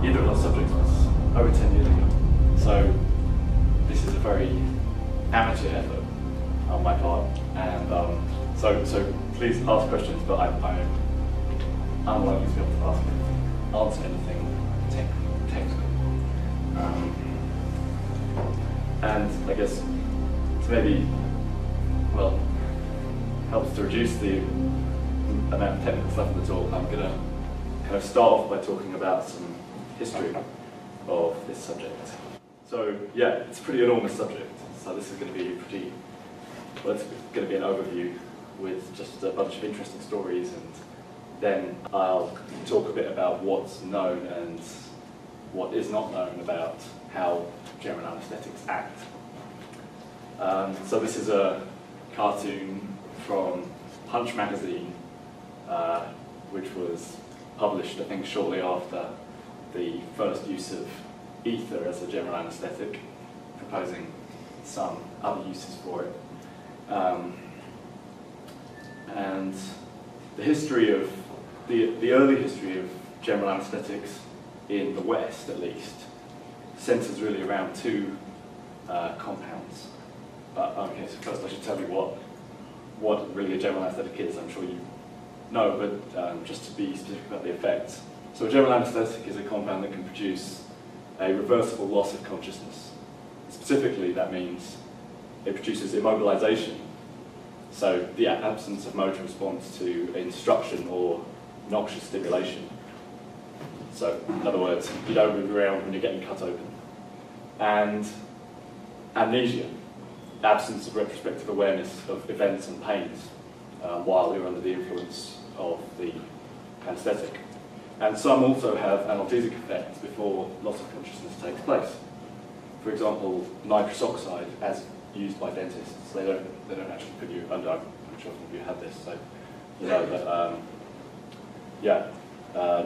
either of those subjects was over 10 years ago. So this is a very amateur effort on my part, and so please ask questions, but I'm unlikely to be able to answer anything technical. And I guess to maybe, well, helps to reduce the amount of technical stuff in the talk, I'm going to kind of start off by talking about some history of this subject. So yeah, it's a pretty enormous subject, so this is going to be pretty, well, it's going to be an overview with just a bunch of interesting stories, and then I'll talk a bit about what's known and what is not known about how general anesthetics act. So this is a cartoon from Punch magazine, which was published, I think, shortly after the first use of ether as a general anesthetic, proposing some other uses for it. And the history of the early history of general anesthetics in the West, at least, centers really around two compounds. But okay, so first I should tell you what really a general anesthetic is. I'm sure you know, but just to be specific about the effects. So a general anesthetic is a compound that can produce a reversible loss of consciousness. Specifically, that means it produces immobilization. So the absence of motor response to instruction or noxious stimulation. So in other words, you don't move around when you're getting cut open. And amnesia, absence of retrospective awareness of events and pains while you're under the influence of the anesthetic. And some also have analgesic effects before loss of consciousness takes place. For example, nitrous oxide, as used by dentists, they don't actually put you under. I'm sure some of you have this, so you know that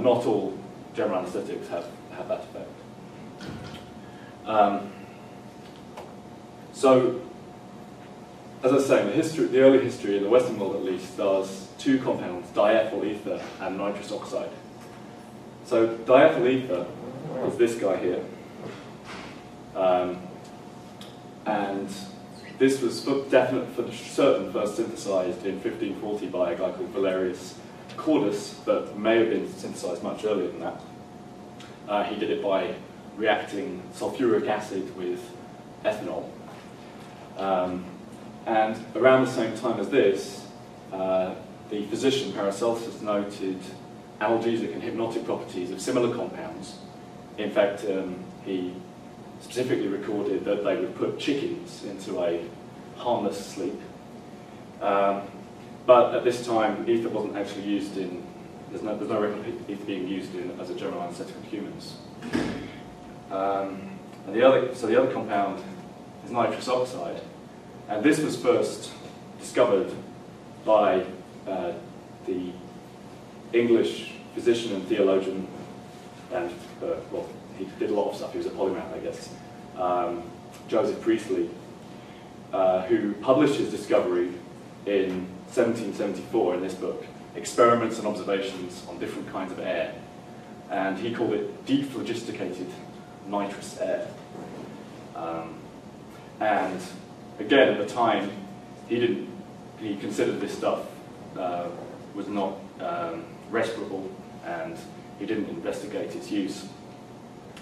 not all general anesthetics have that effect. So, as I was saying, the early history in the Western world at least, does two compounds, diethyl ether and nitrous oxide. So diethyl ether is this guy here, and this was for certain first synthesized in 1540 by a guy called Valerius Cordus, but may have been synthesized much earlier than that. He did it by reacting sulfuric acid with ethanol. And around the same time as this, the physician Paracelsus noted analgesic and hypnotic properties of similar compounds. In fact, he specifically recorded that they would put chickens into a harmless sleep. But at this time, ether wasn't actually used in, there's no record of ether being used as a general anesthetic in humans. And the other compound is nitrous oxide, and this was first discovered by the English physician and theologian, and well, he did a lot of stuff, he was a polymath, I guess, Joseph Priestley, who published his discovery in 1774 in this book, Experiments and Observations on Different Kinds of Air, and he called it dephlogisticated nitrous air. And again, at the time, he considered this stuff was not respirable, and he didn't investigate its use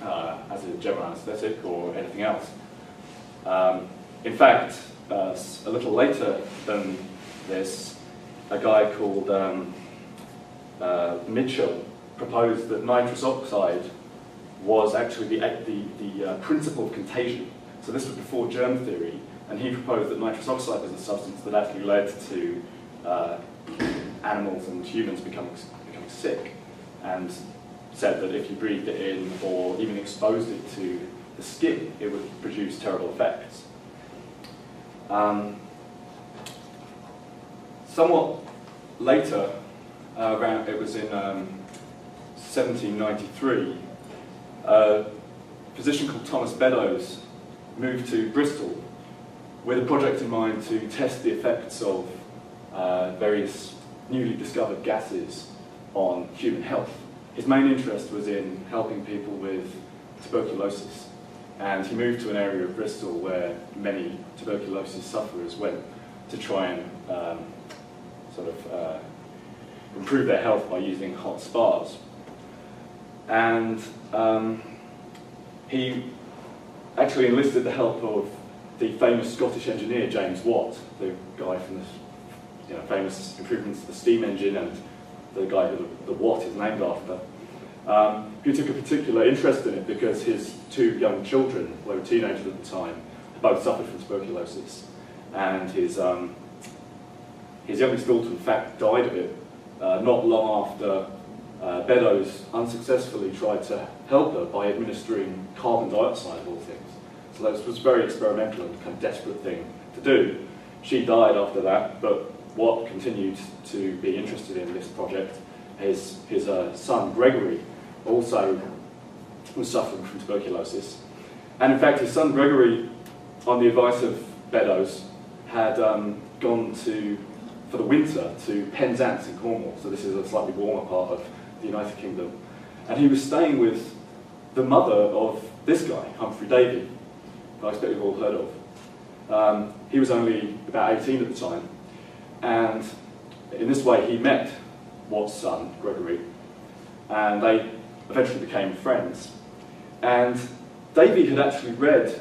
as a general anesthetic or anything else. In fact, a little later than this, a guy called Mitchell proposed that nitrous oxide was actually the principle of contagion. So this was before germ theory, and he proposed that nitrous oxide was a substance that actually led to animals and humans becoming sick, and said that if you breathed it in or even exposed it to the skin, it would produce terrible effects. Somewhat later, it was in 1793, a physician called Thomas Beddoes moved to Bristol with a project in mind to test the effects of various newly discovered gases on human health. his main interest was in helping people with tuberculosis. And he moved to an area of Bristol where many tuberculosis sufferers went to try and improve their health by using hot spas. And he actually enlisted the help of the famous Scottish engineer James Watt, the guy from the famous improvements to the steam engine and the guy who the Watt is named after, who took a particular interest in it because his two young children, who were teenagers at the time, had both suffered from tuberculosis. And his youngest daughter, in fact, died of it not long after Beddoes unsuccessfully tried to help her by administering carbon dioxide of all things. So that was a very experimental and kind of desperate thing to do. She died after that, but Watt continued to be interested in this project. His son, Gregory, also was suffering from tuberculosis. And in fact, his son, Gregory, on the advice of Beddoes, had gone for the winter to Penzance in Cornwall. So this is a slightly warmer part of the United Kingdom. And he was staying with the mother of this guy, Humphrey Davy, who I expect you've all heard of. He was only about 18 at the time. And in this way, he met Watt's son, Gregory, and they eventually became friends. And Davy had actually read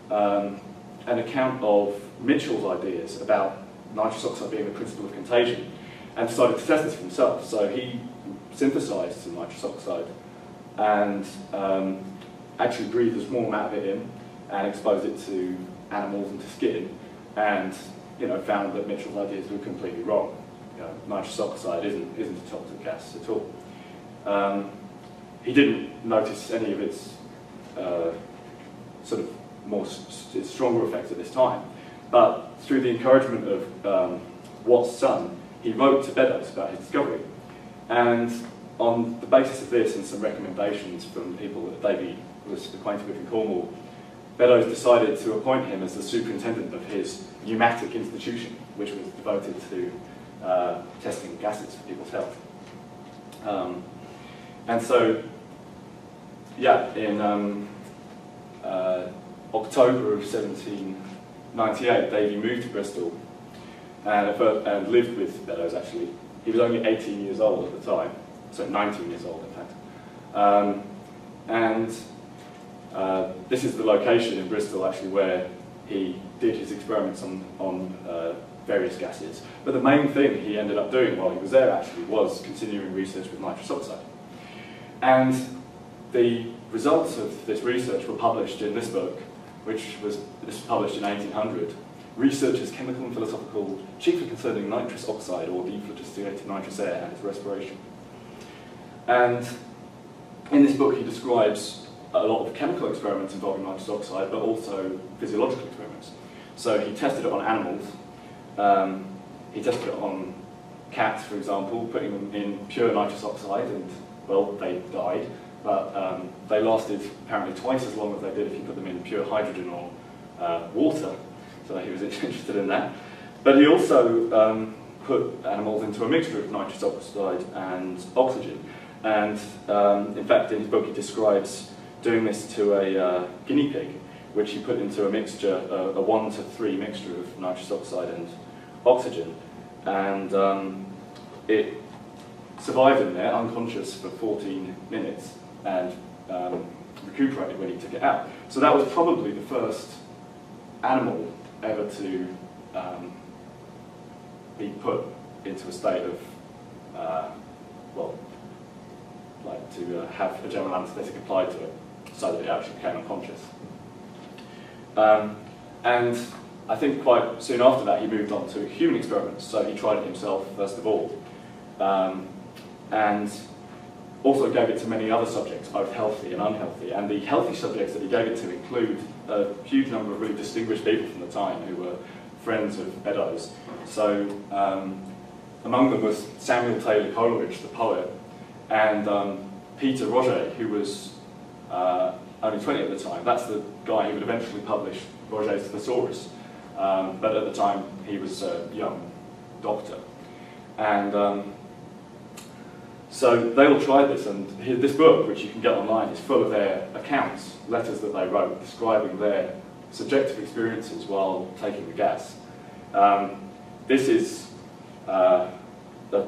an account of Mitchell's ideas about nitrous oxide being the principle of contagion, and decided to test this for himself. So he synthesized some nitrous oxide and actually breathed a small amount of it in and exposed it to animals and to skin, and found that Mitchell's ideas were completely wrong. Nitrous oxide isn't a toxic gas at all. He didn't notice any of its its stronger effects at this time, but through the encouragement of Watt's son, he wrote to Beddoes about his discovery. And on the basis of this and some recommendations from people that Davy was acquainted with in Cornwall, Beddoes decided to appoint him as the superintendent of his pneumatic institution, which was devoted to testing gases for people's health. And so, in October of 1798, Davy moved to Bristol and lived with Beddoes, actually. He was only 18 years old at the time, so 19 years old, in fact. This is the location in Bristol, actually, where he did his experiments on various gases. But the main thing he ended up doing while he was there, actually, was continuing research with nitrous oxide. And the results of this research were published in this book, this was published in 1800, Researches Chemical and Philosophical, chiefly concerning nitrous oxide or dephlogisticated nitrous air and its respiration. And in this book he describes a lot of chemical experiments involving nitrous oxide, but also physiological experiments. So he tested it on animals, he tested it on cats, for example, putting them in pure nitrous oxide, and, well, they died, but they lasted apparently twice as long as they did if you put them in pure hydrogen or water. So he was interested in that. But he also put animals into a mixture of nitrous oxide and oxygen. And in fact, in his book, he describes doing this to a guinea pig, which he put into a mixture, a 1 to 3 mixture of nitrous oxide and oxygen. And it survived in there, unconscious, for 14 minutes, and recuperated when he took it out. So that was probably the first animal ever to be put into a state of, to have a general anaesthetic applied to it so that it actually became unconscious. And I think quite soon after that he moved on to human experiments, so he tried it himself first of all, and also gave it to many other subjects, both healthy and unhealthy. And the healthy subjects that he gave it to include a huge number of really distinguished people from the time who were friends of Beddoes. So among them was Samuel Taylor Coleridge, the poet, and Peter Roget, who was only 20 at the time. That's the guy who would eventually publish Roget's Thesaurus, but at the time he was a young doctor. And So they all tried this, and this book, which you can get online, is full of their accounts, letters that they wrote, describing their subjective experiences while taking the gas. This is a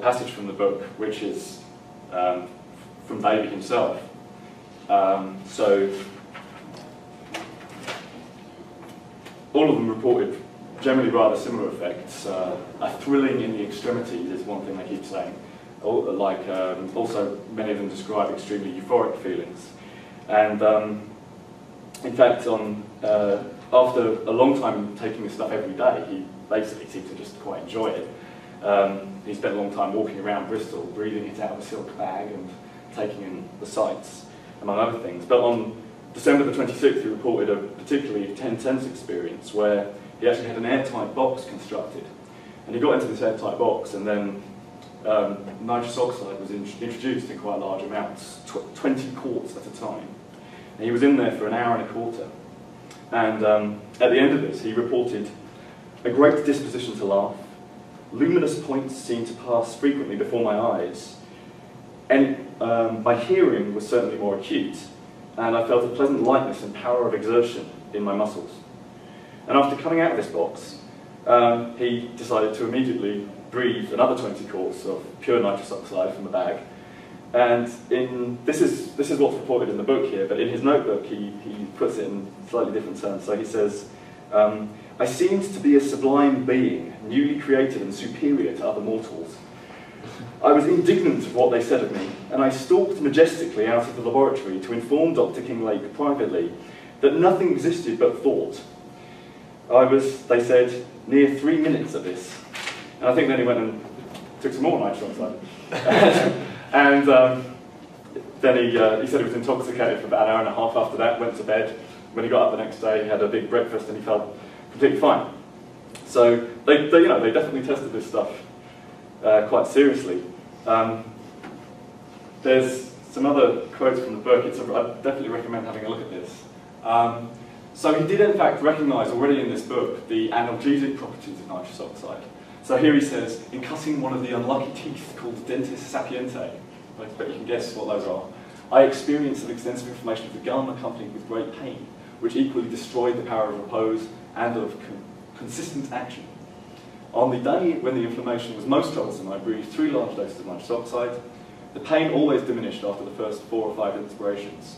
passage from the book, which is from Davey himself. So all of them reported generally rather similar effects. A thrilling in the extremities is one thing they keep saying. Also, many of them describe extremely euphoric feelings. And in fact, after a long time taking this stuff every day, he basically seemed to just quite enjoy it. He spent a long time walking around Bristol, breathing it out of a silk bag and taking in the sights, among other things. But on December the 26th, he reported a particularly intense experience where he actually had an airtight box constructed. And he got into this airtight box, and then nitrous oxide was introduced in quite large amounts, 20 quarts at a time. And he was in there for an hour and a quarter. And at the end of this, he reported a great disposition to laugh. Luminous points seemed to pass frequently before my eyes. And my hearing was certainly more acute, and I felt a pleasant lightness and power of exertion in my muscles. And after coming out of this box, he decided to immediately breathe another 20 quarts of pure nitrous oxide from the bag. And this is what's reported in the book here, but in his notebook he puts it in slightly different terms. So he says, I seemed to be a sublime being, newly created and superior to other mortals. I was indignant of what they said of me, and I stalked majestically out of the laboratory to inform Dr. Kinglake privately that nothing existed but thought. I was, they said, near 3 minutes of this. And I think then he went and took some more nitrous oxide. And then he said he was intoxicated for about an hour and a half after that, went to bed. When he got up the next day, he had a big breakfast and he felt completely fine. So they definitely tested this stuff quite seriously. There's some other quotes from the book. I definitely recommend having a look at this. So he did in fact recognise already in this book the analgesic properties of nitrous oxide. So here he says, in cutting one of the unlucky teeth called dentis sapientae, I bet you can guess what those are, I experienced an extensive inflammation of the gum accompanied with great pain, which equally destroyed the power of repose and of consistent action. On the day when the inflammation was most troublesome, I breathed 3 large doses of nitrous oxide. The pain always diminished after the first 4 or 5 inspirations.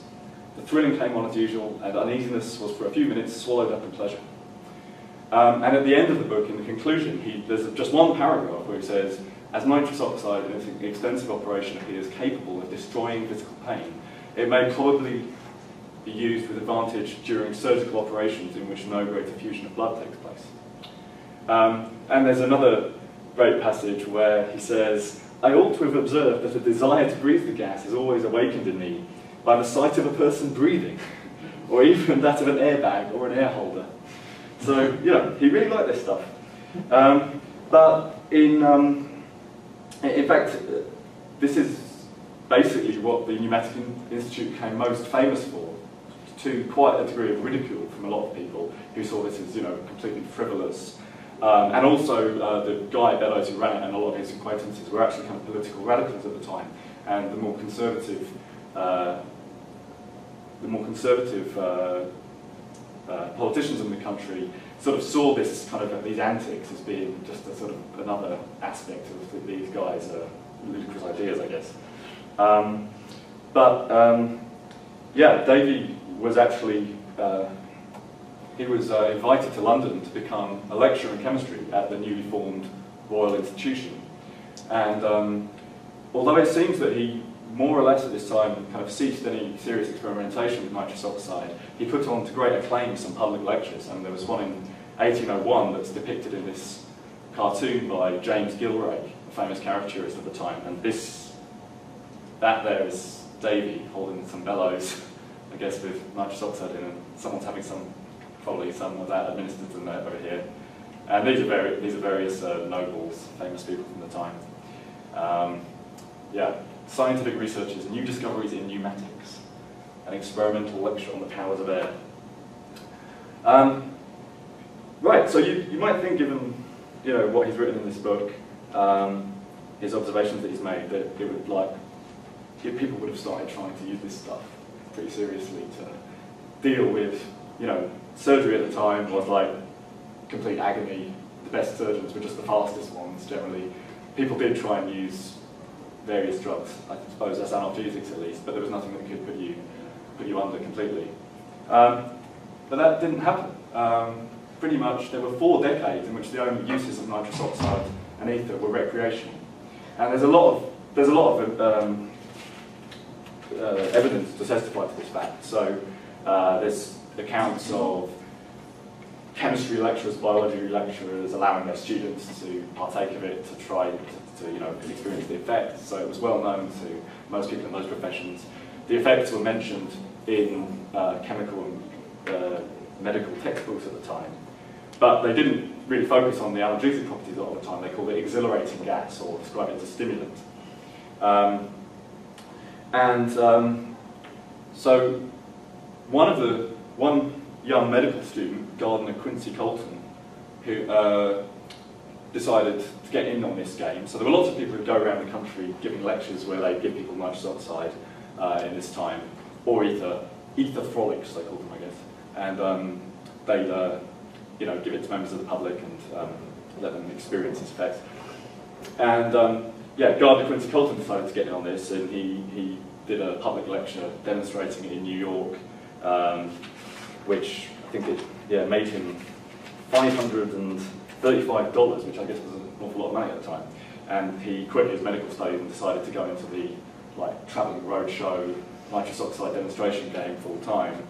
The thrilling came on as usual, and uneasiness was for a few minutes swallowed up in pleasure. And at the end of the book, in the conclusion, there's just one paragraph where he says, as nitrous oxide in its extensive operation appears capable of destroying physical pain, it may probably be used with advantage during surgical operations in which no great effusion of blood takes place. And there's another great passage where he says, I ought to have observed that a desire to breathe the gas is always awakened in me by the sight of a person breathing, or even that of an airbag or an air holder. So, he really liked this stuff. But in fact, this is basically what the Pneumatic Institute became most famous for, to quite a degree of ridicule from a lot of people who saw this as, completely frivolous. And also, the guy Bellows who ran it and a lot of his acquaintances were actually kind of political radicals at the time, and the more conservative politicians in the country sort of saw this kind of these antics as being just a sort of another aspect of these guys' ludicrous ideas, I guess. Yeah, Davey was actually he was invited to London to become a lecturer in chemistry at the newly formed Royal Institution, and although it seems that he more or less at this time kind of ceased any serious experimentation with nitrous oxide, he put on to great acclaim some public lectures, and there was one in 1801 that's depicted in this cartoon by James Gilray, a famous caricaturist of the time, and that there is Davey holding some bellows, I guess with nitrous oxide in, and someone's having probably some of that administered to them over here. And these are various nobles, famous people from the time. Yeah. Scientific researchers, new discoveries in pneumatics, an experimental lecture on the powers of air. Right, so you might think, given what he's written in this book, his observations that he's made, that it would people would have started trying to use this stuff pretty seriously to deal with, you know, surgery at the time was like complete agony. The best surgeons were just the fastest ones generally. People did try and use various drugs, I suppose as analgesics at least, but there was nothing that could put you under completely. But that didn't happen. Pretty much there were 4 decades in which the only uses of nitrous oxide and ether were recreational. And there's a lot of evidence to testify to this fact. So there's accounts of chemistry lecturers, biology lecturers allowing their students to partake of it, to try to you know, experience the effects. So it was well known to most people in those professions. The effects were mentioned in chemical and medical textbooks at the time, but they didn't really focus on the analgesic properties all the time. They called it exhilarating gas, or described it as a stimulant. So one young medical student, Gardener Quincy Colton, who decided to get in on this game. So there were lots of people who go around the country giving lectures where they give people nitrous oxide in this time, or ether frolics they called them, I guess, and they'd you know, give it to members of the public and let them experience its effects. And yeah, Gardner Quincy Colton decided to get in on this, and he did a public lecture demonstrating it in New York, which I think it made him $535, which I guess was an awful lot of money at the time. And he quit his medical studies and decided to go into the travelling roadshow nitrous oxide demonstration game full time.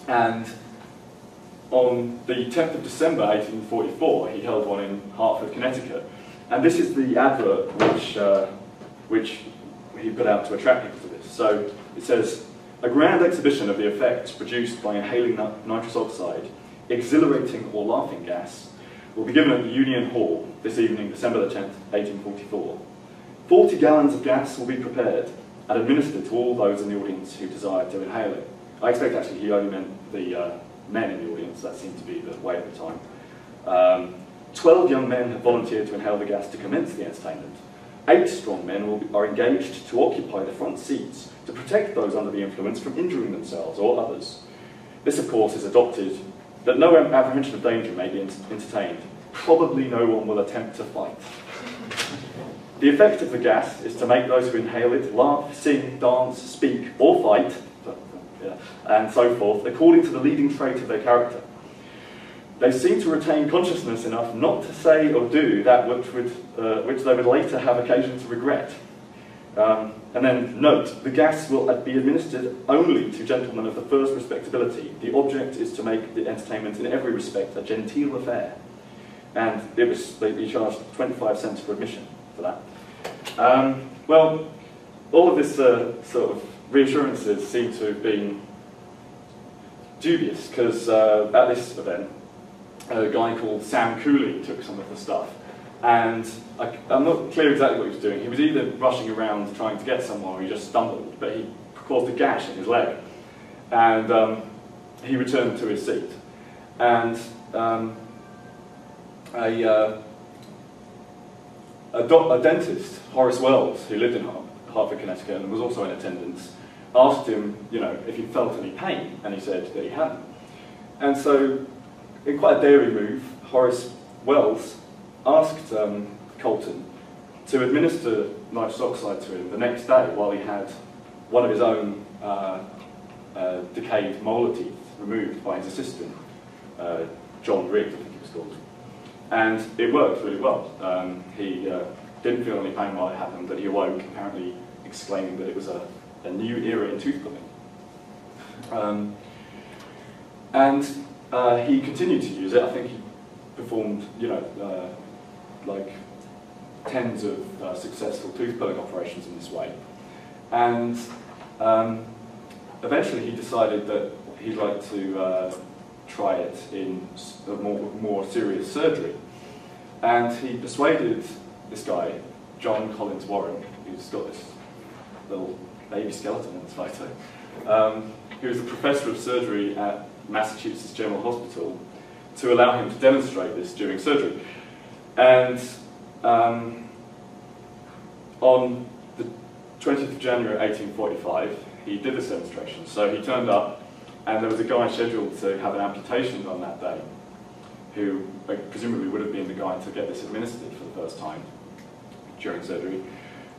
And on the 10th of December 1844, he held one in Hartford, Connecticut. And this is the advert which he put out to attract people to this. So it says, "A grand exhibition of the effects produced by inhaling nitrous oxide, exhilarating or laughing gas, will be given at the Union Hall this evening, December the 10th, 1844. 40 gallons of gas will be prepared and administered to all those in the audience who desire to inhale it." I expect actually he only meant the men in the audience. That seemed to be the way at the time. 12 young men have volunteered to inhale the gas to commence the entertainment. 8 strong men are engaged to occupy the front seats to protect those under the influence from injuring themselves or others. This, of course, is adopted that no apprehension of danger may be entertained. Probably no one will attempt to fight. The effect of the gas is to make those who inhale it laugh, sing, dance, speak, or fight, and so forth, according to the leading trait of their character. They seem to retain consciousness enough not to say or do that which they would later have occasion to regret. And then, note, the gas will be administered only to gentlemen of the first respectability. The object is to make the entertainment in every respect a genteel affair. And they charged 25 cents for admission for that. Well, all of this sort of reassurances seem to have been dubious, because at this event, a guy called Sam Cooley took some of the stuff, and I'm not clear exactly what he was doing. He was either rushing around trying to get somewhere, or he just stumbled, but he caused a gash in his leg, and he returned to his seat. And a dentist, Horace Wells, who lived in Hartford, Connecticut, and was also in attendance, asked him, you know, if he felt any pain, and he said that he hadn't. And so, in quite a daring move, Horace Wells asked Colton to administer nitrous oxide to him the next day while he had one of his own decayed molar teeth removed by his assistant, John Riggs, I think he was called. And it worked really well. He didn't feel any pain while it happened, but he awoke apparently exclaiming that it was a new era in tooth pulling. And he continued to use it. I think he performed, you know, like tens of successful tooth pulling operations in this way. And eventually he decided that he'd like to try it in a more serious surgery. And he persuaded this guy, John Collins Warren, who's got this little baby skeleton in his photo, who was a professor of surgery at Massachusetts General Hospital, to allow him to demonstrate this during surgery. And on the 20th of January 1845, he did this demonstration. So he turned up, and there was a guy scheduled to have an amputation on that day, who presumably would have been the guy to get this administered for the first time during surgery.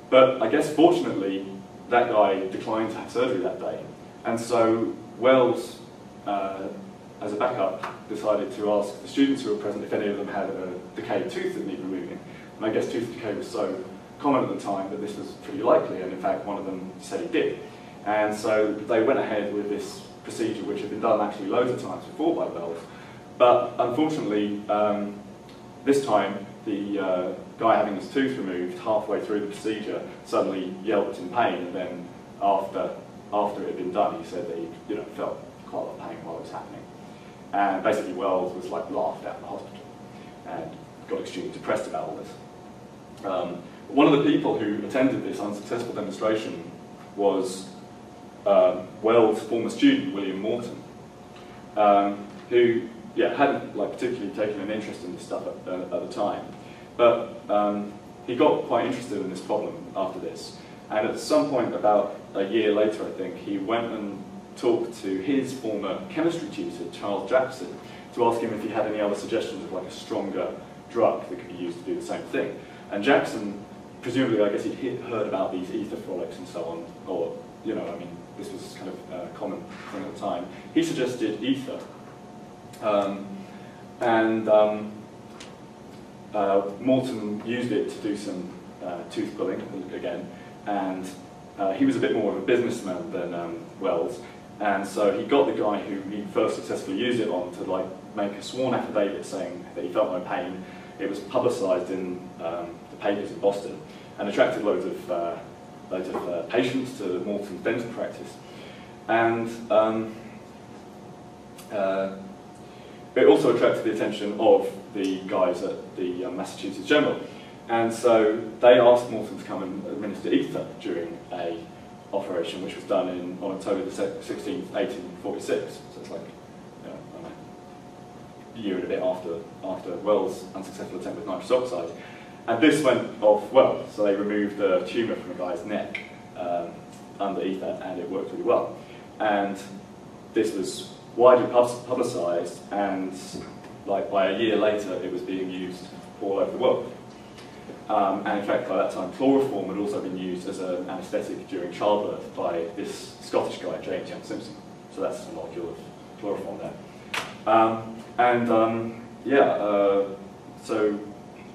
But I guess fortunately, that guy declined to have surgery that day. And so Wells, as a backup, decided to ask the students who were present if any of them had a decayed tooth that needed removing. And I guess tooth decay was so common at the time that this was pretty likely, and in fact one of them said he did. And so they went ahead with this procedure, which had been done actually loads of times before by Wells. But unfortunately, this time, the guy having his tooth removed halfway through the procedure suddenly yelped in pain, and then after it had been done, he said that he felt quite a lot of pain while it was happening. And basically Wells was like laughed out of the hospital and got extremely depressed about all this. One of the people who attended this unsuccessful demonstration was Wells' former student, William Morton, who hadn't particularly taken an interest in this stuff at the time. But he got quite interested in this problem after this. And at some point, about a year later, I think, he went and talked to his former chemistry tutor, Charles Jackson, to ask him if he had any other suggestions of a stronger drug that could be used to do the same thing. And Jackson, presumably, I guess he'd heard about these ether frolics and so on, or, this was kind of a common thing at the time. He suggested ether. Morton used it to do some tooth pulling again, and he was a bit more of a businessman than Wells, and so he got the guy who he first successfully used it on to make a sworn affidavit saying that he felt no pain. It was publicised in the papers in Boston and attracted loads of patients to Morton's dental practice, and it also attracted the attention of the guys at the Massachusetts General. And so they asked Morton to come and administer ether during a operation which was done on October the 16th, 1846. So it's a year and a bit after Wells' unsuccessful attempt with nitrous oxide. And this went off well. So they removed the tumour from a guy's neck under ether, and it worked really well. And this was widely publicised, and by a year later it was being used all over the world. And in fact by that time chloroform had also been used as an anaesthetic during childbirth by this Scottish guy, James Young Simpson. So that's a molecule of chloroform there. So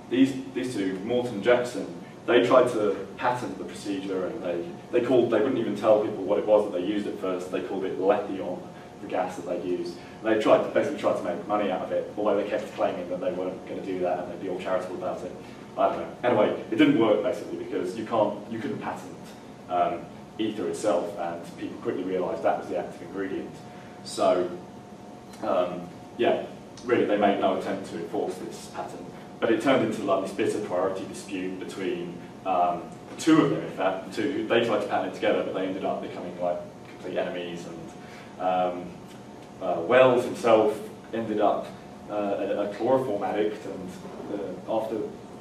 these two, Morton and Jackson, they tried to patent the procedure, and they wouldn't even tell people what it was that they used at first. They called it lithium, the gas that they'd used. And they basically tried to make money out of it, although they kept claiming that they weren't going to do that and they'd be all charitable about it. I don't know. Anyway, it didn't work basically because you couldn't patent ether itself, and people quickly realised that was the active ingredient. So, really they made no attempt to enforce this patent. But it turned into this bitter priority dispute between the two of them, in fact. They tried to patent it together, but they ended up becoming complete enemies. And Wells himself ended up a chloroform addict, and after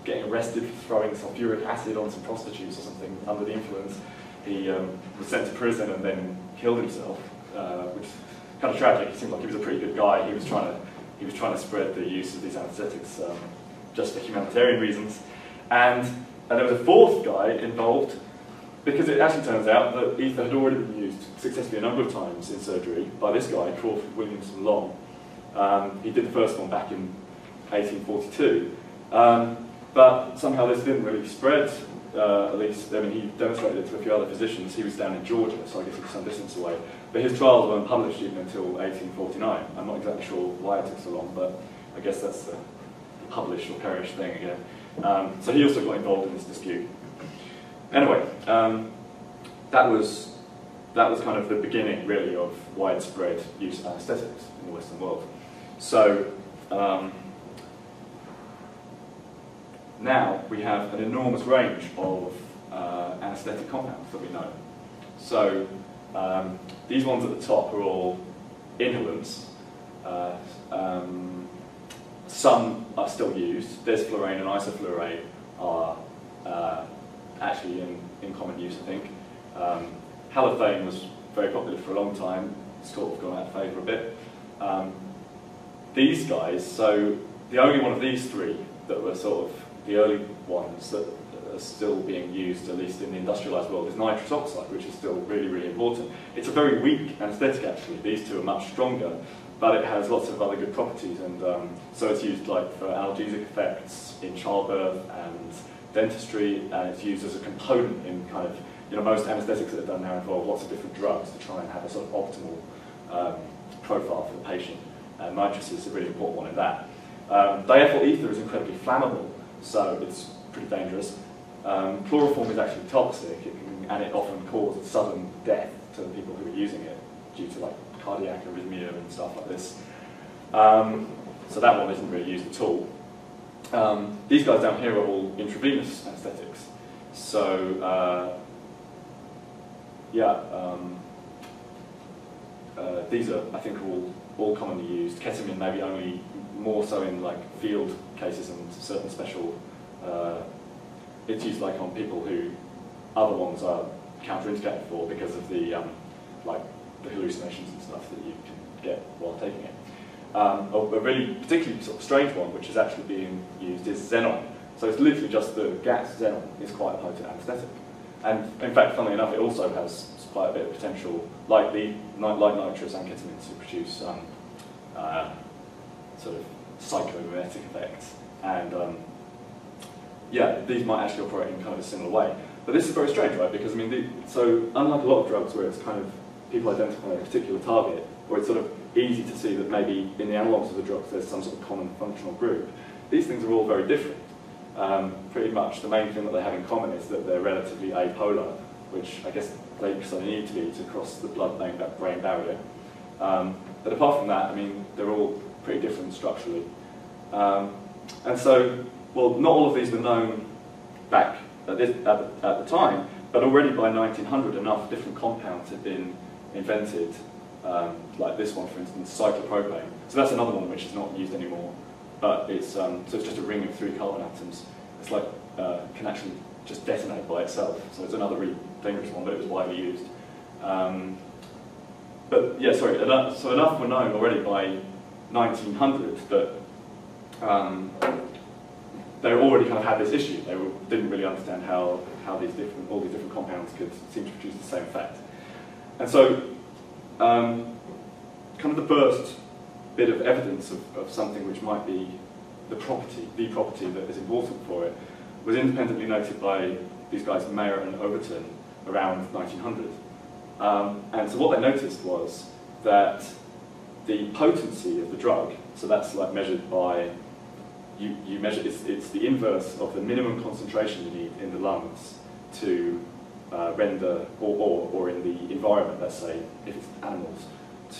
getting arrested for throwing sulfuric acid on some prostitutes or something under the influence, he was sent to prison and then killed himself, which is kind of tragic. He seemed like he was a pretty good guy. He was trying to spread the use of these anesthetics just for humanitarian reasons. And there was a fourth guy involved, because it actually turns out that ether had already been used successfully a number of times in surgery by this guy, Crawford Williamson Long. He did the first one back in 1842. But somehow this didn't really spread, at least. I mean, he demonstrated it to a few other physicians. He was down in Georgia, so I guess it was some distance away. But his trials weren't published even until 1849. I'm not exactly sure why it took so long, but I guess that's the publish or perish thing again. So he also got involved in this dispute. Anyway, that was kind of the beginning, really, of widespread use of anaesthetics in the Western world. So now we have an enormous range of anaesthetic compounds that we know. So these ones at the top are all inhalants. Some are still used. Desflurane and isoflurane are actually in common use, I think. Halothane was very popular for a long time, sort of gone out of favour a bit. These guys, so the only one of these three that were sort of the early ones that are still being used, at least in the industrialised world, is nitrous oxide, which is still really, really important. It's a very weak anaesthetic actually. These two are much stronger, but it has lots of other good properties, and so it's used like for analgesic effects in childbirth and dentistry, and it's used as a component in kind of, most anaesthetics that are done now involve lots of different drugs to try and have a sort of optimal profile for the patient, and nitrous is a really important one in that. Diethyl ether is incredibly flammable, so it's pretty dangerous. Chloroform is actually toxic, and it often causes sudden death to the people who are using it due to like cardiac arrhythmia and stuff like this. So that one isn't really used at all. These guys down here are all intravenous anaesthetics. So these are, I think, all commonly used. Ketamine maybe only more so in like field cases and certain special. It's used like on people who other ones are counterindicated for because of the like the hallucinations and stuff that you can get while taking it. A really particularly sort of strange one, which is actually being used, is xenon. So it's literally just the gas xenon is quite a potent anaesthetic. And in fact, funnily enough, it also has quite a bit of potential, like nitrous and ketamine, to produce sort of psychomimetic effects. And these might actually operate in kind of a similar way. But this is very strange, right? Because I mean, so unlike a lot of drugs where it's kind of people identify a particular target, or it's sort of easy to see that maybe in the analogues of the drugs there's some sort of common functional group, these things are all very different. Pretty much the main thing that they have in common is that they're relatively apolar, which I guess they need to be to cross the blood-brain barrier. But apart from that, I mean, they're all pretty different structurally. And so, well, not all of these were known back at the time, but already by 1900 enough different compounds had been invented, like this one, for instance, cyclopropane. So that's another one which is not used anymore, but it's so it's just a ring of 3 carbon atoms. It's like can actually just detonate by itself. So it's another really dangerous one, but it was widely used. But yeah, sorry. So enough were known already by 1900 that they already kind of had this issue. They didn't really understand how all these different compounds could seem to produce the same effect. And so, kind of the first bit of evidence of something which might be the property that is important for it was independently noted by these guys Mayer and Overton around 1900. And so what they noticed was that the potency of the drug, so that's like measured by, you measure, it's the inverse of the minimum concentration you need in the lungs to render, or in the environment, let's say, if it's animals,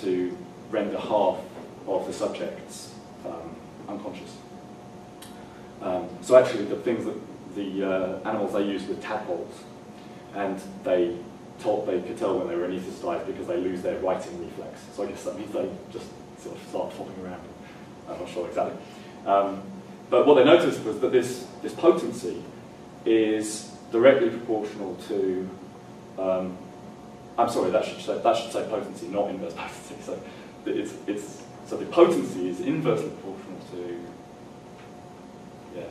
to render half of the subjects unconscious. So actually the things that the animals they used were tadpoles, and they could tell when they were anaesthetized because they lose their writing reflex. So I guess that means they just sort of start flopping around. I'm not sure exactly. But what they noticed was that this potency is directly proportional to, I'm sorry, that should say potency, not inverse potency. So so the potency is inversely proportional to,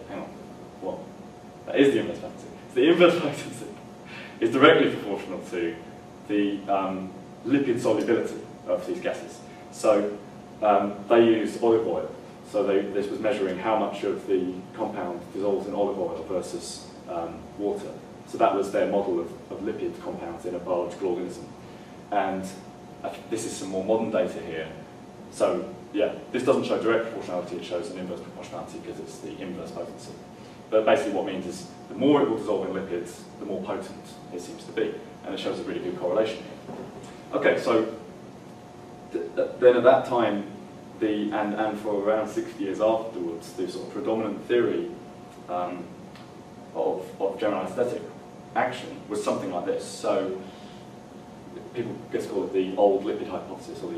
hang on, what? That is the inverse potency. So the inverse potency is directly proportional to the lipid solubility of these gases. So they used olive oil. So this was measuring how much of the compound dissolves in olive oil versus water. So that was their model of lipid compounds in a biological organism. And this is some more modern data here. So yeah, this doesn't show direct proportionality, it shows an inverse proportionality because it's the inverse potency. But basically what it means is the more it will dissolve in lipids, the more potent it seems to be. And it shows a really good correlation here. Okay, so then at that time, and for around 60 years afterwards, the sort of predominant theory of general anaesthetic action was something like this. So people just call it the old lipid hypothesis, or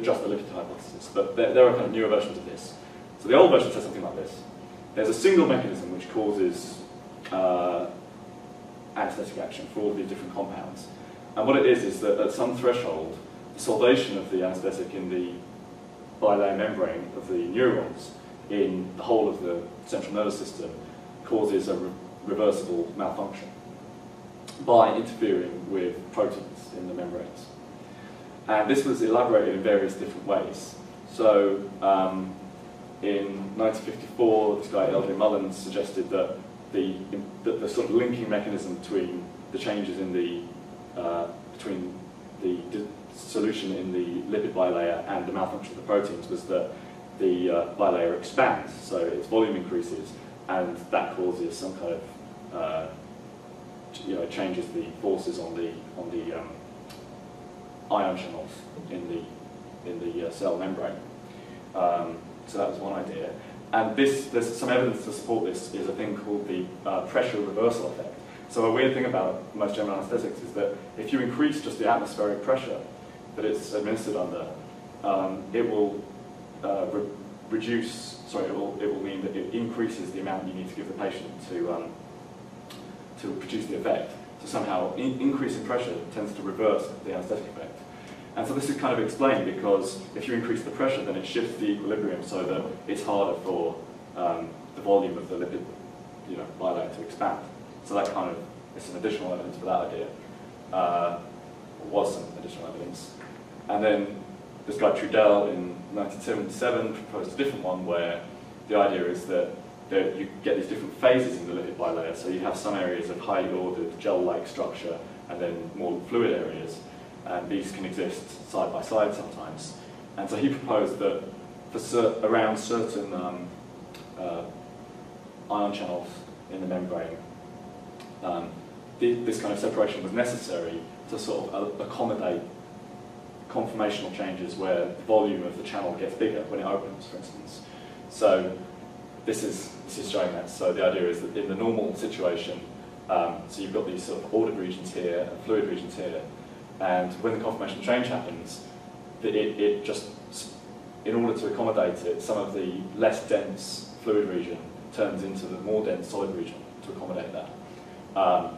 just the lipid hypothesis. But there are kind of newer versions of this. So the old version says something like this. There's a single mechanism which causes anesthetic action for all of these different compounds. And what it is that at some threshold, the solvation of the anesthetic in the bilayer membrane of the neurons in the whole of the central nervous system causes a reversible malfunction by interfering with proteins in the membranes. And this was elaborated in various different ways. So in 1954, this guy L.J. Mullins suggested that the sort of linking mechanism between the changes in the between the solution in the lipid bilayer and the malfunction of the proteins was that the bilayer expands, so its volume increases, and that causes some kind of changes the forces on the ion channels in the cell membrane. So that was one idea. And there's some evidence to support this is a thing called the pressure reversal effect. So a weird thing about most general anesthetics is that if you increase just the atmospheric pressure that it's administered under, it will it will mean that it increases the amount you need to give the patient to produce the effect. So somehow increasing pressure tends to reverse the anesthetic effect. And so this is kind of explained because if you increase the pressure, then it shifts the equilibrium so that it's harder for the volume of the lipid bilayer to expand. So that kind of is some additional evidence for that idea. Was some additional evidence. And then this guy Trudell in 1977 proposed a different one where the idea is that you get these different phases in the lipid bilayer. So you have some areas of highly ordered gel-like structure and then more fluid areas. And these can exist side by side sometimes. And so he proposed that for around certain ion channels in the membrane, this kind of separation was necessary to sort of accommodate conformational changes where the volume of the channel gets bigger when it opens, for instance. So this is showing that. So the idea is that in the normal situation, so you've got these sort of ordered regions here and fluid regions here, and when the conformational change happens, it just, in order to accommodate it, some of the less dense fluid region turns into the more dense solid region to accommodate that.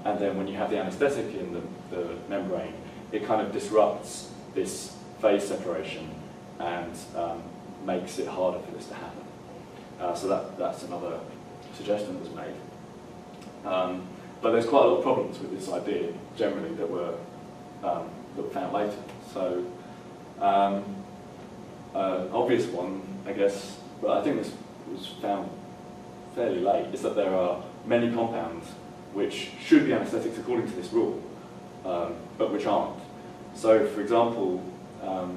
And then when you have the anesthetic in the membrane, it kind of disrupts this phase separation and makes it harder for this to happen. So that's another suggestion that was made. But there's quite a lot of problems with this idea generally that were found later. So obvious one, I guess, but I think this was found fairly late, is that there are many compounds which should be anesthetics according to this rule, but which aren't. So, for example, I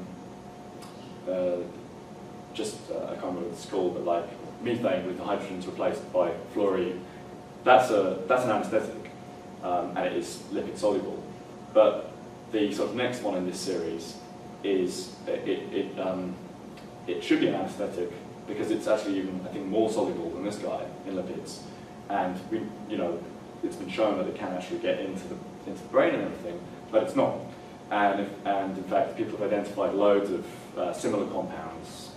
can't remember what it's called, but like methane with the hydrogens replaced by fluorine, that's an anesthetic, and it is lipid soluble. But the sort of next one in this series is it should be an anesthetic because it's actually even, I think, more soluble than this guy in lipids, and it's been shown that it can actually get into the brain and everything, but it's not. And in fact, people have identified loads of similar compounds,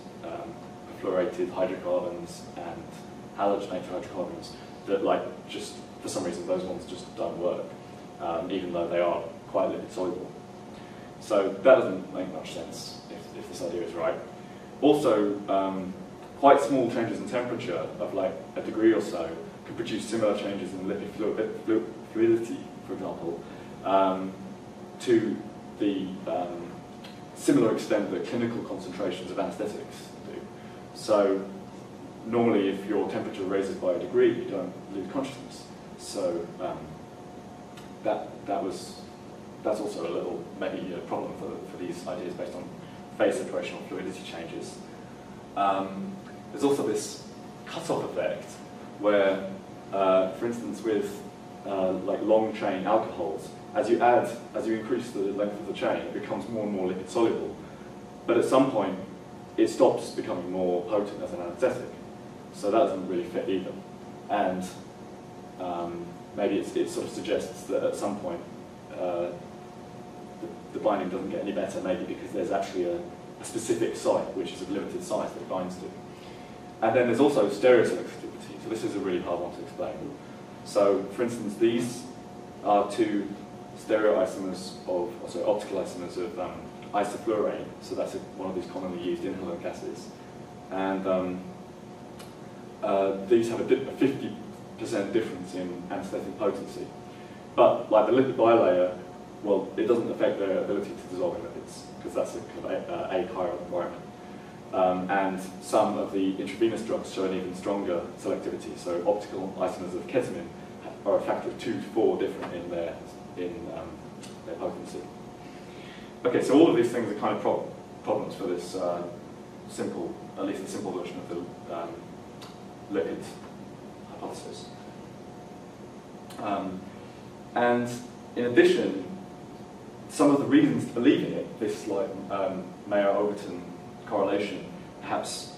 fluorinated hydrocarbons and halogenated hydrocarbons, that just for some reason those ones just don't work, even though they are quite lipid soluble. So that doesn't make much sense if this idea is right. Also, quite small changes in temperature of like a degree or so can produce similar changes in lipid fluidity, for example, to the similar extent that clinical concentrations of anesthetics do. So normally if your temperature raises by a degree, you don't lose consciousness. So that's also a little, maybe a problem for these ideas based on phase separation or fluidity changes. There's also this cut-off effect where, for instance, with like long chain alcohols, as you increase the length of the chain, it becomes more and more lipid soluble. But at some point, it stops becoming more potent as an anesthetic. So that doesn't really fit either. And maybe it sort of suggests that at some point, the binding doesn't get any better, maybe because there's actually a specific site, which is of limited size, that it binds to. And then there's also stereoselectivity. So this is a really hard one to explain. So, for instance, these are two stereoisomers of, sorry, optical isomers of isoflurane. So that's one of these commonly used inhalant gases. And these have a 50% difference in anesthetic potency. But like the lipid bilayer, well, it doesn't affect their ability to dissolve in lipids, because that's a kind of achiral environment. And some of the intravenous drugs show an even stronger selectivity. So optical isomers of ketamine are a factor of 2 to 4 different in their potency. Okay, so all of these things are kind of problems for this simple, at least a simple version of the lipid hypothesis. And in addition, some of the reasons to believe in it, this like Mayer-Overton correlation, perhaps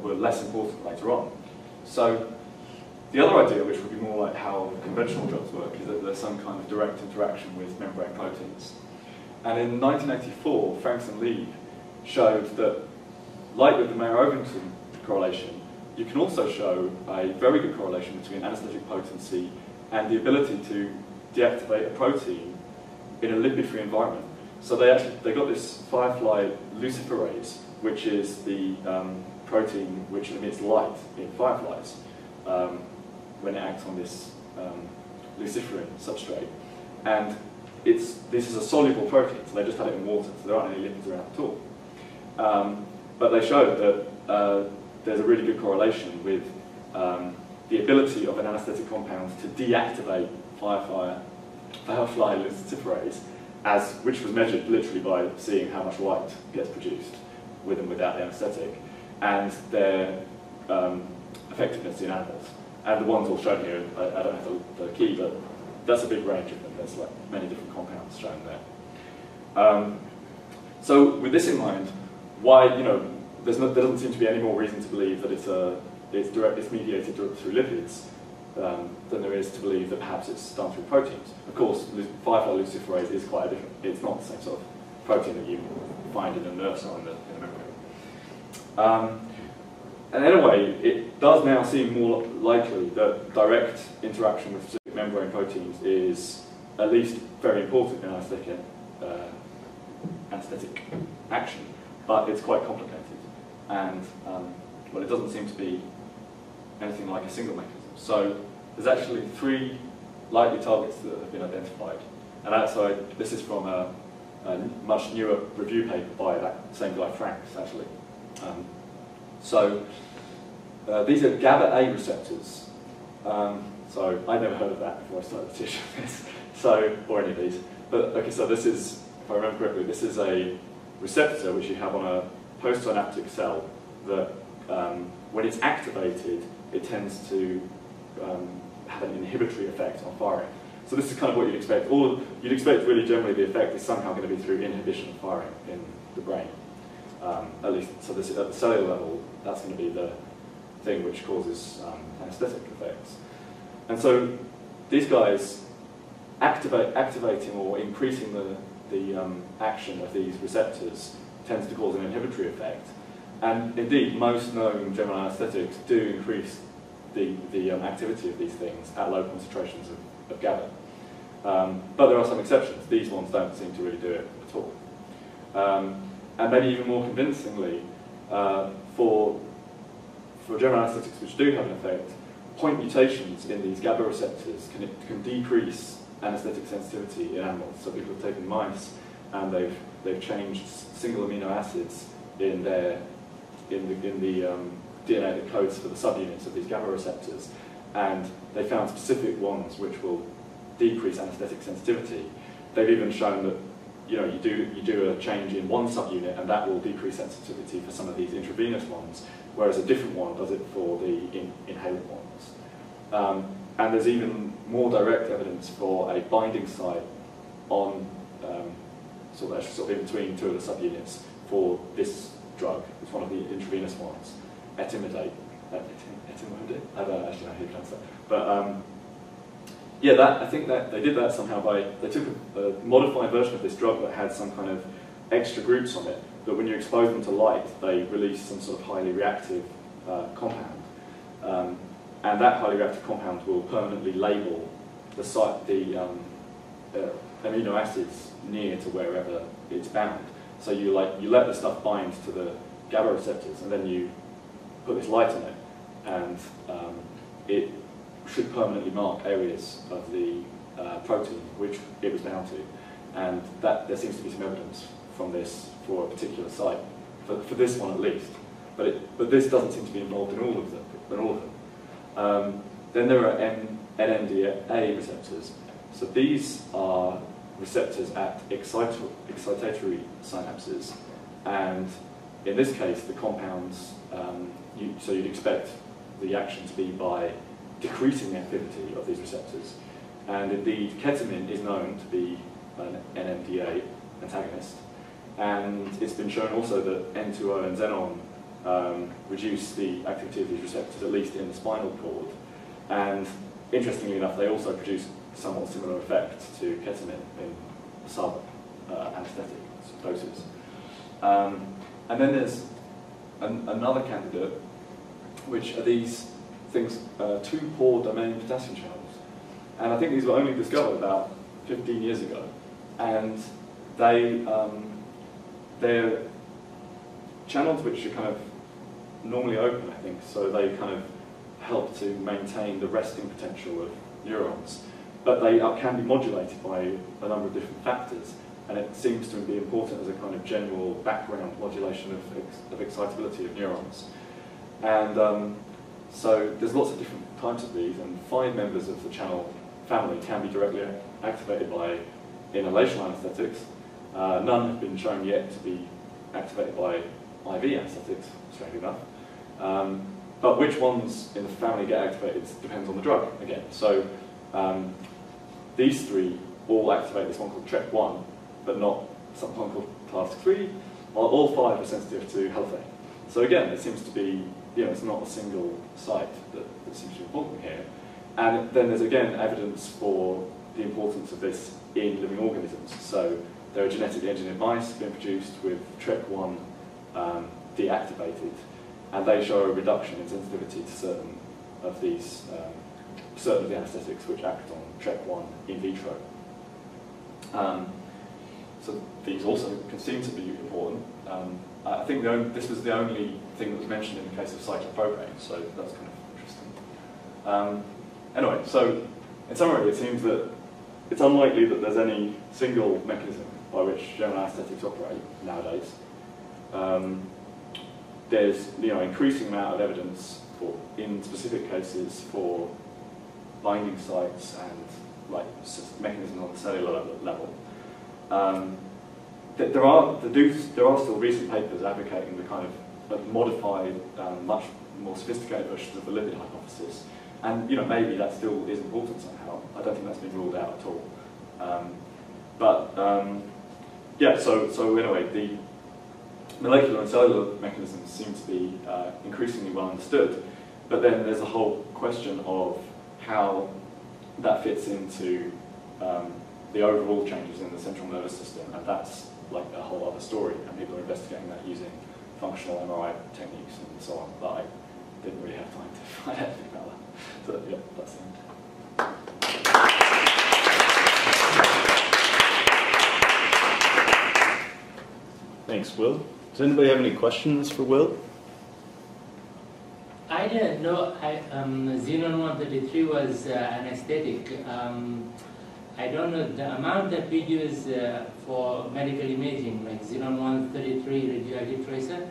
were less important later on. So the other idea, which would be more like how conventional drugs work, is that there's some kind of direct interaction with membrane proteins. And in 1984, Franks and Lee showed that, like with the Mayer-Overton correlation, you can also show a very good correlation between anesthetic potency and the ability to deactivate a protein in a lipid-free environment. So they got this firefly luciferase, which is the protein which emits light in fireflies when it acts on this luciferin substrate. And this is a soluble protein, so they just had it in water, so there aren't any lipids around at all. But they showed that there's a really good correlation with the ability of an anesthetic compound to deactivate firefly luciferase, which was measured literally by seeing how much light gets produced with and without the anesthetic, and their effectiveness in animals. And the ones all shown here, I don't have the key, but that's a big range of them. There's like many different compounds shown there. So with this in mind, why, there doesn't seem to be any more reason to believe that it's mediated through lipids than there is to believe that perhaps it's done through proteins. Of course, firefly luciferase is quite a different, it's not the same sort of protein that you find in a nerve cell in the membrane. And anyway, it does now seem more likely that direct interaction with specific membrane proteins is at least very important in anesthetic action, but it's quite complicated. And, well, it doesn't seem to be anything like a single mechanism. So there's actually 3 likely targets that have been identified. And this is from a much newer review paper by that same guy, Franks, actually. These are GABA-A receptors. So I'd never heard of that before I started teaching this, or any of these. But okay, so this is, if I remember correctly, this is a receptor which you have on a postsynaptic cell that, when it's activated, it tends to have an inhibitory effect on firing. So this is kind of what you'd expect. You'd expect really generally the effect is somehow going to be through inhibition of firing in the brain. At least, so this, at the cellular level, that's going to be the thing which causes anesthetic effects. And so these guys activating or increasing the action of these receptors tends to cause an inhibitory effect. And indeed, most known general anesthetics do increase the activity of these things at low concentrations of GABA. But there are some exceptions. These ones don't seem to really do it at all. And maybe even more convincingly, for general anesthetics which do have an effect, point mutations in these GABA receptors can decrease anesthetic sensitivity in animals. So people have taken mice and they've changed single amino acids in the DNA that codes for the subunits of these GABA receptors, and they found specific ones which will decrease anesthetic sensitivity. They've even shown that you do a change in one subunit and that will decrease sensitivity for some of these intravenous ones, whereas a different one does it for the inhaled ones. And there's even more direct evidence for a binding site on sort of in between 2 of the subunits for this drug. It's one of the intravenous ones, etimidate. I don't actually know how you pronounce that. But yeah, I think that they did that somehow they took a modified version of this drug that had some kind of extra groups on it, that when you expose them to light, they release some sort of highly reactive compound. And that highly reactive compound will permanently label site, the amino acids near to wherever it's bound. So you let the stuff bind to the GABA receptors, and then you put this light in it, and it should permanently mark areas of the protein which it was bound to, and that there seems to be some evidence from this for a particular site, for this one at least. But this doesn't seem to be involved in all of them. Then there are NMDA receptors. So these are receptors at excitatory synapses, and in this case, the compounds. So you'd expect the action to be by decreasing the activity of these receptors, and indeed, ketamine is known to be an NMDA antagonist, and it's been shown also that N2O and xenon reduce the activity of these receptors, at least in the spinal cord. And interestingly enough, they also produce somewhat similar effect to ketamine in sub-anesthetic doses. And then there's another candidate, which are these things, 2-pore domain potassium channels. And I think these were only discovered about 15 years ago. And they're channels which are kind of normally open, I think, so they kind of help to maintain the resting potential of neurons. But they can be modulated by a number of different factors, and it seems to be important as a kind of general background modulation of excitability of neurons. And so there's lots of different types of these, and 5 members of the channel family can be directly activated by inhalation anesthetics. None have been shown yet to be activated by IV anesthetics, strangely enough. But which ones in the family get activated depends on the drug, again. So these 3 all activate this one called TREC1, but not one called class 3, while all 5 are sensitive to halothane. So again, it seems to be, it's not a single site that seems to be important here. And then there's again evidence for the importance of this in living organisms. So there are genetically engineered mice being produced with TREC1 deactivated, and they show a reduction in sensitivity to certain of these, certain of the anesthetics which act on TREC1 in vitro. So these also can seem to be important. I think this was the only thing that was mentioned in the case of cyclopropaine, so that's kind of interesting. Anyway, so in summary, it seems that it's unlikely that there's any single mechanism by which general anesthetics operate nowadays. There's increasing amount of evidence in specific cases for binding sites and mechanisms on the cellular level. There are still recent papers advocating the kind of modified, much more sophisticated versions of the lipid hypothesis, and maybe that still is important somehow. I don't think that's been ruled out at all. Yeah. So anyway, the molecular and cellular mechanisms seem to be increasingly well understood, but then there's a whole question of how that fits into the overall changes in the central nervous system, and that's like a whole other story, and people are investigating that using functional MRI techniques and so on, but I didn't really have time to find out anything about that. So yeah, that's the end. Thanks, Will. Does anybody have any questions for Will? I didn't know Xenon 133 was anesthetic. I don't know the amount that we use for medical imaging, like Xenon 133 radioactive tracer.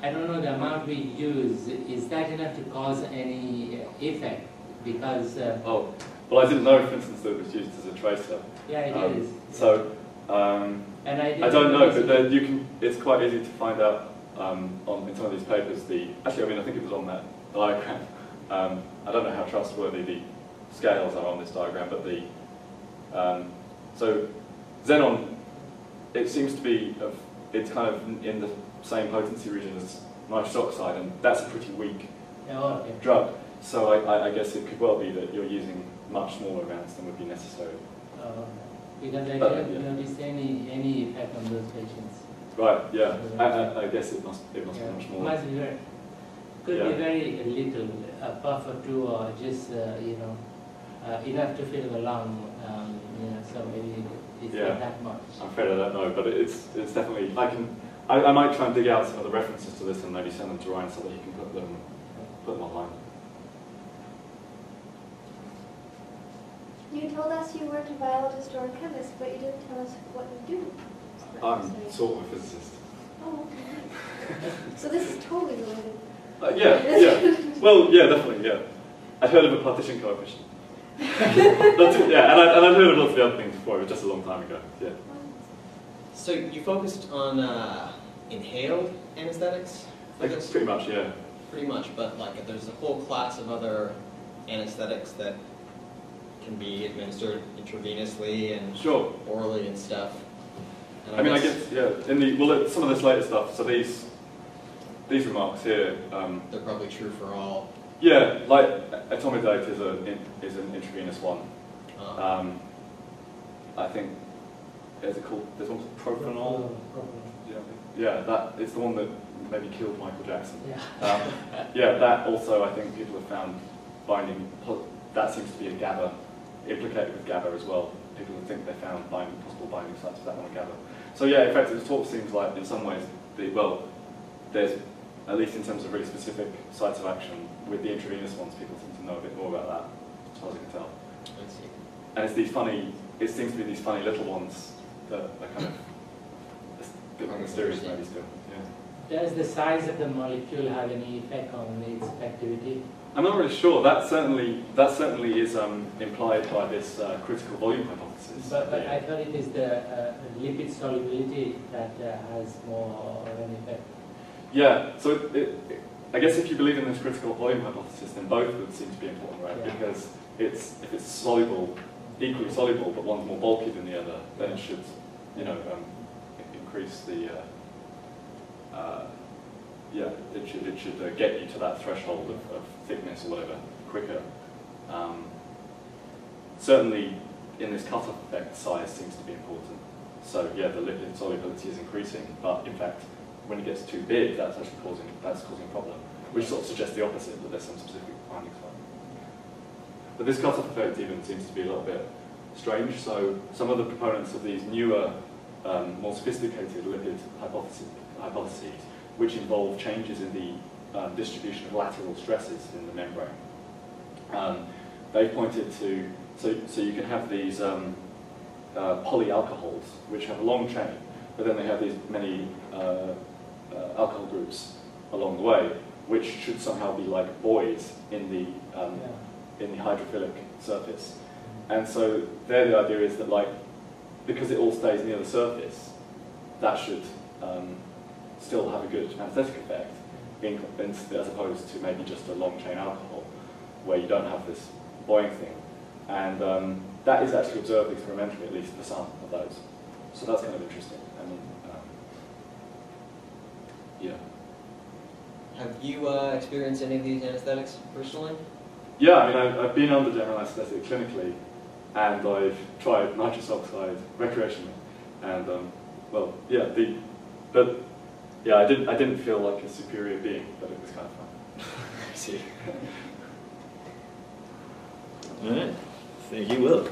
I don't know the amount we use. Is that enough to cause any effect? Because oh, well, I didn't know, for instance, that it was used as a tracer. yeah, it is. So and I don't know, but then you can. It's quite easy to find out in some of these papers. Actually, I mean, I think it was on that diagram. I don't know how trustworthy the scales are on this diagram, but so xenon, it seems to be it's kind of in the same potency region as nitrous oxide, and that's a pretty weak drug. So I guess it could well be that you're using much smaller amounts than would be necessary. Because I didn't notice any effect on those patients. Right. Yeah. I guess it must be much more. Must be could be very little, a puff or two, or just enough to fill the lung. You know, so maybe it's not that much. I'm afraid I don't know, but it's definitely, I might try and dig out some of the references to this and maybe send them to Ryan so that he can put them online. You told us you weren't a biologist or a chemist, but you didn't tell us what you do. I'm sort of a physicist. Oh, okay. So this is totally related. Yeah. Well, yeah, definitely, yeah. I'd heard of a partition coefficient. Yeah, and I'd heard of lots of the other things before, it was just a long time ago, yeah. So you focused on inhaled anesthetics? Pretty much, yeah. Pretty much, but like there's a whole class of other anesthetics that can be administered intravenously and orally and stuff. And I guess, yeah, some of this later stuff, so these remarks here... they're probably true for all. Yeah, like etomidate is an intravenous one. I think, there's one called propanol. Yeah, it's the one that maybe killed Michael Jackson. Yeah. That also I think people have found binding, that seems to be a GABA, implicated with GABA as well. People think they found possible binding sites for that one on GABA. So yeah, in fact, the talk seems like in some ways, there's, at least in terms of really specific sites of action, with the intravenous ones, people seem to know a bit more about that, as far as I can tell. I see. And it's these funny, it seems to be these funny little ones that are kind of a bit more mysterious maybe still. Yeah. Does the size of the molecule have any effect on its activity? I'm not really sure. That certainly is implied by this critical volume hypothesis. But I thought it is the lipid solubility that has more of an effect. Yeah, so I guess if you believe in this critical volume hypothesis, then both would seem to be important, right? Yeah. Because if it's soluble, equally soluble, but one's more bulky than the other, then it should, increase the, it should get you to that threshold of thickness or whatever quicker. Certainly, in this cutoff effect, size seems to be important. So yeah, the lipid solubility is increasing, but in fact, when it gets too big, that's actually causing a problem, which sort of suggests the opposite, that there's some specific findings for it. But this cutoff effect even seems to be a little bit strange. So some of the proponents of these newer, more sophisticated lipid hypotheses, which involve changes in the distribution of lateral stresses in the membrane, they've pointed to, so you can have these polyalcohols, which have a long chain, but then they have these many alcohol groups along the way, which should somehow be like buoys in the hydrophilic surface. And so there the idea is that, like, because it all stays near the surface, that should still have a good anesthetic effect, as opposed to maybe just a long chain alcohol, where you don't have this buoying thing. And that is actually observed experimentally, at least for some of those. So that's kind of interesting. I mean, yeah. Have you experienced any of these anesthetics personally? Yeah, I mean, I've been under general anesthetic clinically, and I've tried nitrous oxide recreationally, and I didn't feel like a superior being, but it was kind of fun. I see. All right, thank you, Will.